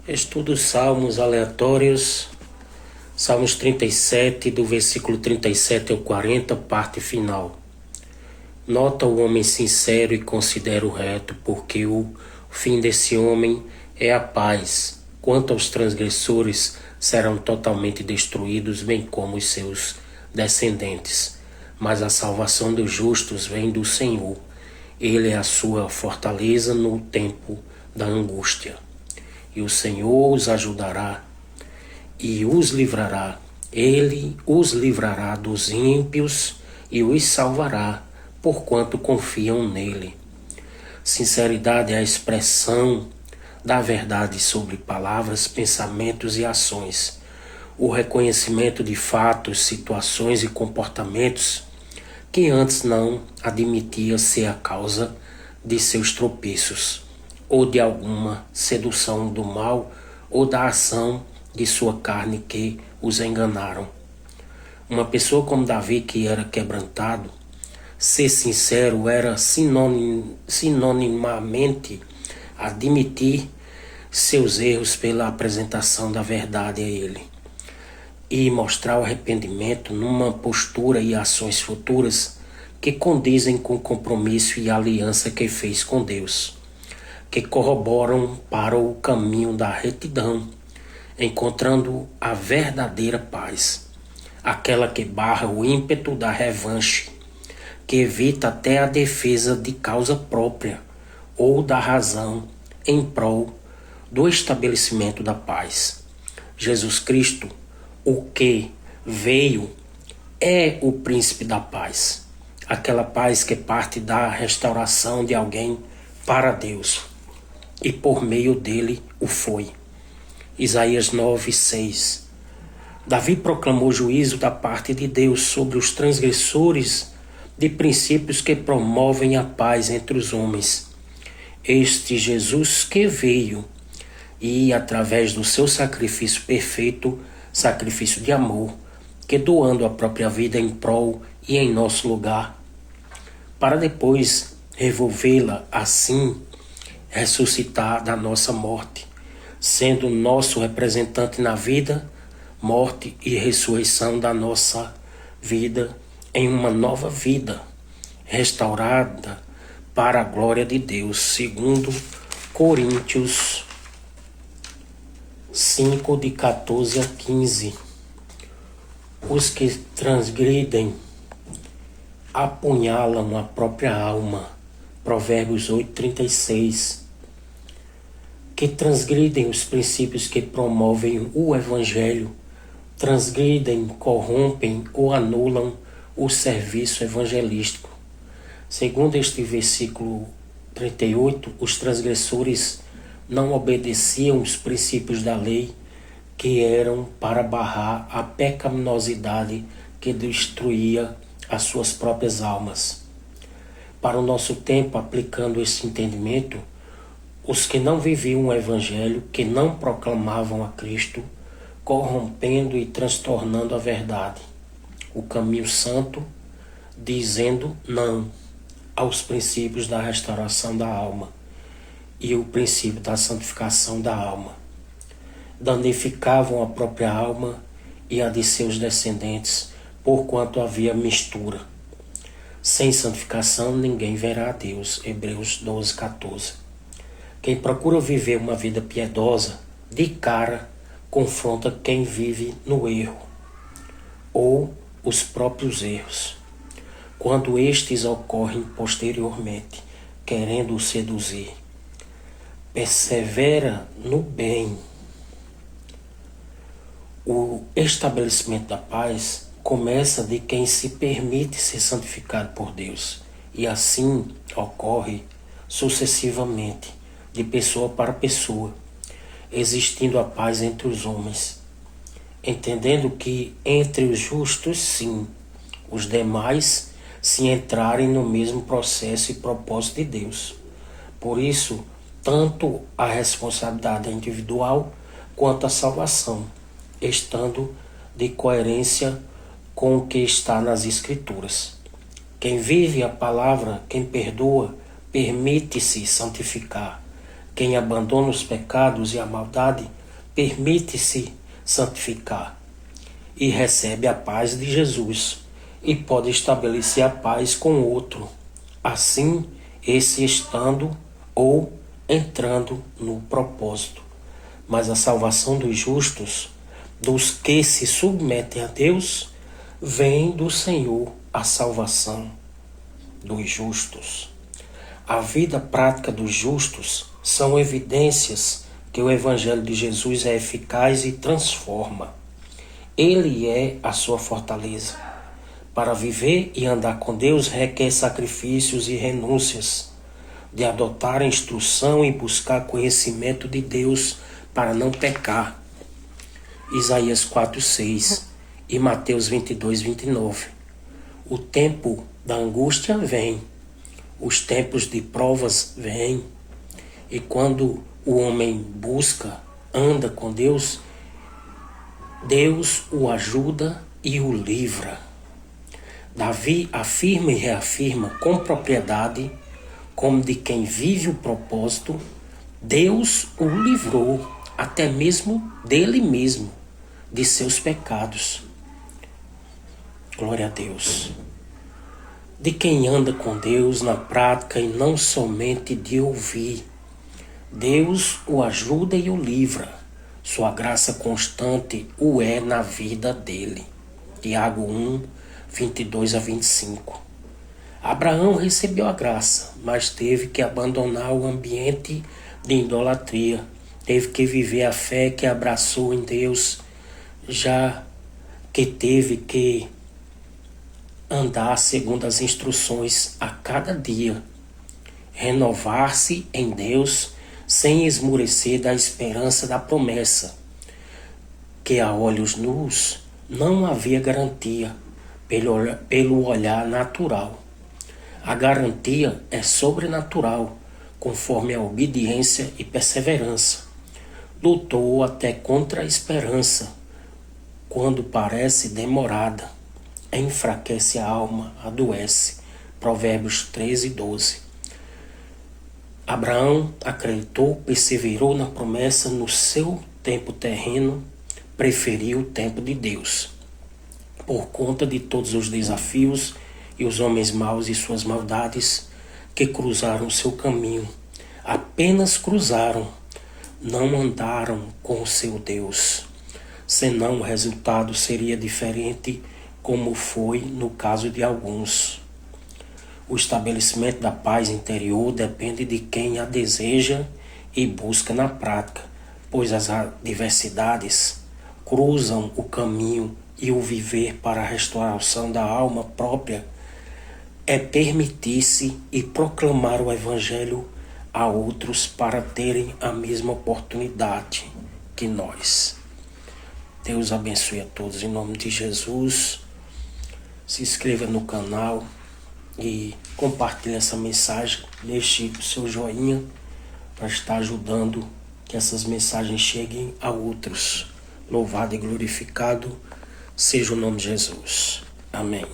Estudo Salmos aleatórios, Salmos 37, do versículo 37 ao 40, parte final. Nota o homem sincero e considera o reto, porque o fim desse homem é a paz. Quanto aos transgressores, serão totalmente destruídos, bem como os seus descendentes. Mas a salvação dos justos vem do Senhor. Ele é a sua fortaleza no tempo da angústia. E o Senhor os ajudará e os livrará. Ele os livrará dos ímpios e os salvará, porquanto confiam nele. Sinceridade é a expressão da verdade sobre palavras, pensamentos e ações. O reconhecimento de fatos, situações e comportamentos que antes não admitia ser a causa de seus tropeços, ou de alguma sedução do mal, ou da ação de sua carne que os enganaram. Uma pessoa como Davi, que era quebrantado, ser sincero era sinonimamente admitir seus erros pela apresentação da verdade a ele e mostrar o arrependimento numa postura e ações futuras que condizem com o compromisso e a aliança que fez com Deus, que corroboram para o caminho da retidão, encontrando a verdadeira paz, aquela que barra o ímpeto da revanche, que evita até a defesa de causa própria ou da razão em prol do estabelecimento da paz. Jesus Cristo, o que veio, é o príncipe da paz, aquela paz que parte da restauração de alguém para Deus, e por meio dele o foi. Isaías 9:6. Davi proclamou juízo da parte de Deus sobre os transgressores de princípios que promovem a paz entre os homens. Este Jesus que veio e, através do seu sacrifício perfeito, sacrifício de amor, que doando a própria vida em prol e em nosso lugar, para depois revolvê-la, assim ressuscitar da nossa morte, sendo nosso representante na vida, morte e ressurreição da nossa vida em uma nova vida, restaurada para a glória de Deus, segundo Coríntios 5, de 14 a 15. Os que transgridem apunhalam a própria alma, Provérbios 8:36. Que transgridem os princípios que promovem o Evangelho, transgridem, corrompem ou anulam o serviço evangelístico. Segundo este versículo 38, os transgressores não obedeciam os princípios da lei, que eram para barrar a pecaminosidade que destruía as suas próprias almas. Para o nosso tempo, aplicando esse entendimento, os que não viviam o Evangelho, que não proclamavam a Cristo, corrompendo e transtornando a verdade, o caminho santo, dizendo não aos princípios da restauração da alma e o princípio da santificação da alma. Danificavam a própria alma e a de seus descendentes, porquanto havia mistura. Sem santificação ninguém verá a Deus. Hebreus 12:14. Quem procura viver uma vida piedosa, de cara, confronta quem vive no erro, ou os próprios erros, quando estes ocorrem posteriormente, querendo o seduzir. Persevera no bem. O estabelecimento da paz começa de quem se permite ser santificado por Deus, e assim ocorre sucessivamente, de pessoa para pessoa, existindo a paz entre os homens, entendendo que entre os justos, sim, os demais, se entrarem no mesmo processo e propósito de Deus. Por isso, tanto a responsabilidade é individual quanto a salvação, estando de coerência com o que está nas Escrituras. Quem vive a palavra, quem perdoa, permite-se santificar, Quem abandona os pecados e a maldade permite-se santificar e recebe a paz de Jesus e pode estabelecer a paz com o outro, assim esse estando ou entrando no propósito. Mas a salvação dos justos, dos que se submetem a Deus, vem do Senhor a salvação dos justos. A vida prática dos justos são evidências que o Evangelho de Jesus é eficaz e transforma. Ele é a sua fortaleza. Para viver e andar com Deus requer sacrifícios e renúncias, de adotar a instrução e buscar conhecimento de Deus para não pecar. Isaías 4:6 e Mateus 22:29. O tempo da angústia vem, os tempos de provas vêm, e quando o homem busca, anda com Deus, Deus o ajuda e o livra. Davi afirma e reafirma com propriedade, como de quem vive o propósito, Deus o livrou até mesmo dele mesmo, de seus pecados. Glória a Deus. De quem anda com Deus na prática e não somente de ouvir. Deus o ajuda e o livra. Sua graça constante o é na vida dele. Tiago 1:22-25. Abraão recebeu a graça, mas teve que abandonar o ambiente de idolatria. Teve que viver a fé que abraçou em Deus, já que teve que andar segundo as instruções a cada dia. Renovar-se em Deus sem esmorecer da esperança da promessa, que a olhos nus não havia garantia pelo olhar natural. A garantia é sobrenatural, conforme a obediência e perseverança. Lutou até contra a esperança, quando parece demorada. Enfraquece a alma, adoece. Provérbios 13:12. Abraão acreditou, perseverou na promessa no seu tempo terreno, preferiu o tempo de Deus. Por conta de todos os desafios e os homens maus e suas maldades que cruzaram seu caminho, apenas cruzaram, não andaram com o seu Deus. Senão o resultado seria diferente, como foi no caso de alguns. O estabelecimento da paz interior depende de quem a deseja e busca na prática, pois as adversidades cruzam o caminho e o viver para a restauração da alma própria é permitir-se e proclamar o Evangelho a outros para terem a mesma oportunidade que nós. Deus abençoe a todos em nome de Jesus. Se inscreva no canal e compartilhe essa mensagem. Deixe o seu joinha para estar ajudando que essas mensagens cheguem a outros. Louvado e glorificado seja o nome de Jesus. Amém.